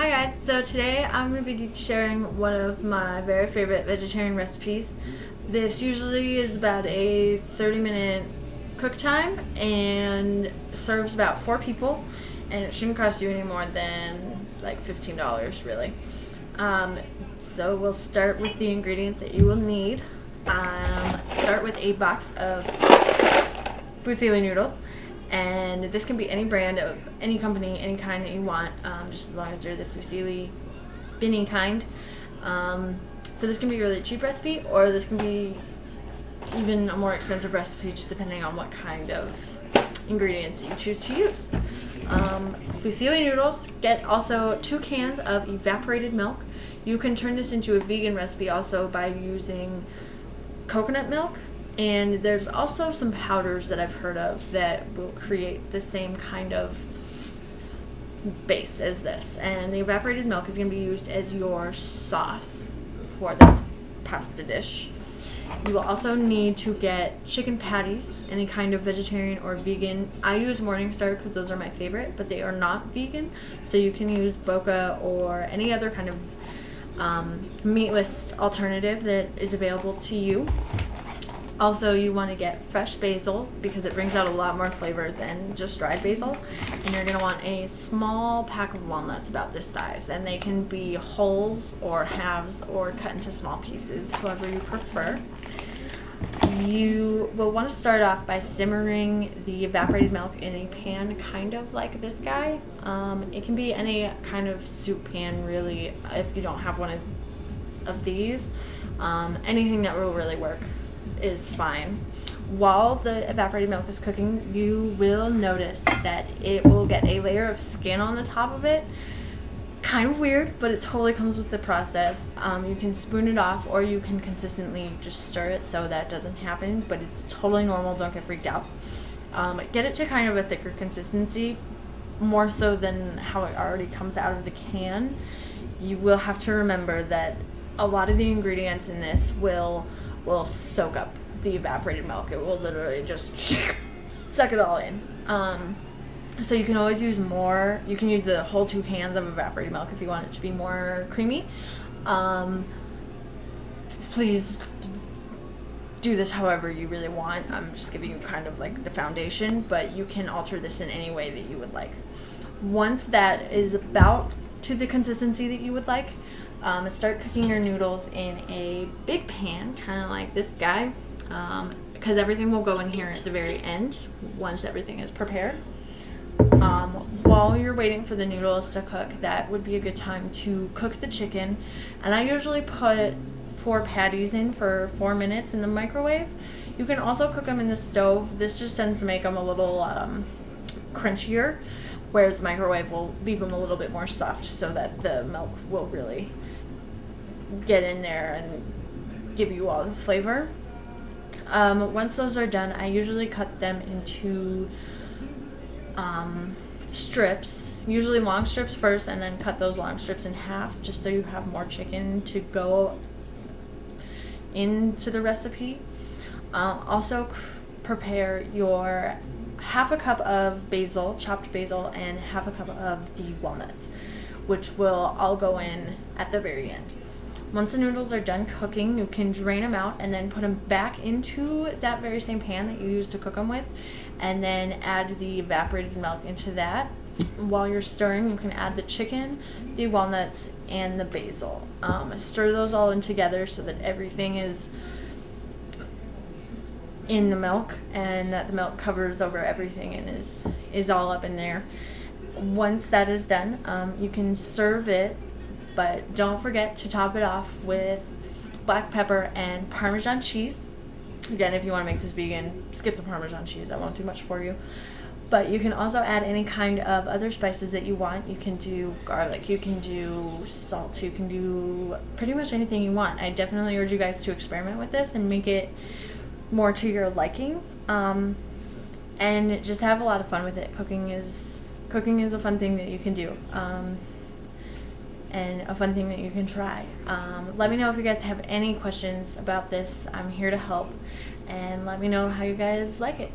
Hi guys, so today I'm going to be sharing one of my very favorite vegetarian recipes. This usually is about a 30-minute cook time and serves about 4 people, and it shouldn't cost you any more than like $15 really. So we'll start with the ingredients that you will need. Start with a box of Fusilli noodles. And this can be any brand of any company, any kind that you want, just as long as they're the Fusilli spinny kind. So this can be a really cheap recipe, or this can be even a more expensive recipe, just depending on what kind of ingredients you choose to use. Fusilli noodles, get also 2 cans of evaporated milk. You can turn this into a vegan recipe also by using coconut milk. And there's also some powders that I've heard of that will create the same kind of base as this. And the evaporated milk is going to be used as your sauce for this pasta dish. You will also need to get chicken patties, any kind of vegetarian or vegan. I use Morningstar because those are my favorite, but they are not vegan. So you can use Boca or any other kind of meatless alternative that is available to you. Also, you want to get fresh basil because it brings out a lot more flavor than just dried basil. And you're going to want a small pack of walnuts about this size. And they can be wholes or halves or cut into small pieces, however you prefer. You will want to start off by simmering the evaporated milk in a pan kind of like this guy. It can be any kind of soup pan really if you don't have one of these. Anything that will really work is fine. While the evaporated milk is cooking, you will notice that it will get a layer of skin on the top of it. Kind of weird, but it totally comes with the process. You can spoon it off, or you can consistently just stir it so that doesn't happen, but it's totally normal. Don't get freaked out. Get it to kind of a thicker consistency, more so than how it already comes out of the can. You will have to remember that a lot of the ingredients in this will soak up the evaporated milk. It will literally just suck it all in. So you can always use more. You can use the whole 2 cans of evaporated milk if you want it to be more creamy. Please do this however you really want. I'm just giving you kind of like the foundation, but you can alter this in any way that you would like. Once that is about to the consistency that you would like, start cooking your noodles in a big pan, kind of like this guy, because everything will go in here at the very end once everything is prepared. While you're waiting for the noodles to cook, that would be a good time to cook the chicken. And I usually put 4 patties in for 4 minutes in the microwave. You can also cook them in the stove. This just tends to make them a little crunchier, whereas the microwave will leave them a little bit more soft so that the milk will really get in there and give you all the flavor. Once those are done, I usually cut them into strips, usually long strips first, and then cut those long strips in half just so you have more chicken to go into the recipe. Also prepare your half a cup of basil, chopped basil, and half a cup of the walnuts, which will all go in at the very end. Once the noodles are done cooking, you can drain them out and then put them back into that very same pan that you used to cook them with, and then add the evaporated milk into that. While you're stirring, you can add the chicken, the walnuts, and the basil. Stir those all in together so that everything is in the milk and that the milk covers over everything and is all up in there. Once that is done, you can serve it, but don't forget to top it off with black pepper and Parmesan cheese. Again, if you want to make this vegan, skip the Parmesan cheese. That won't do much for you. But you can also add any kind of other spices that you want. You can do garlic, you can do salt, you can do pretty much anything you want. I definitely urge you guys to experiment with this and make it more to your liking. And just have a lot of fun with it. Cooking is a fun thing that you can do. And a fun thing that you can try. Let me know if you guys have any questions about this. I'm here to help, and let me know how you guys like it.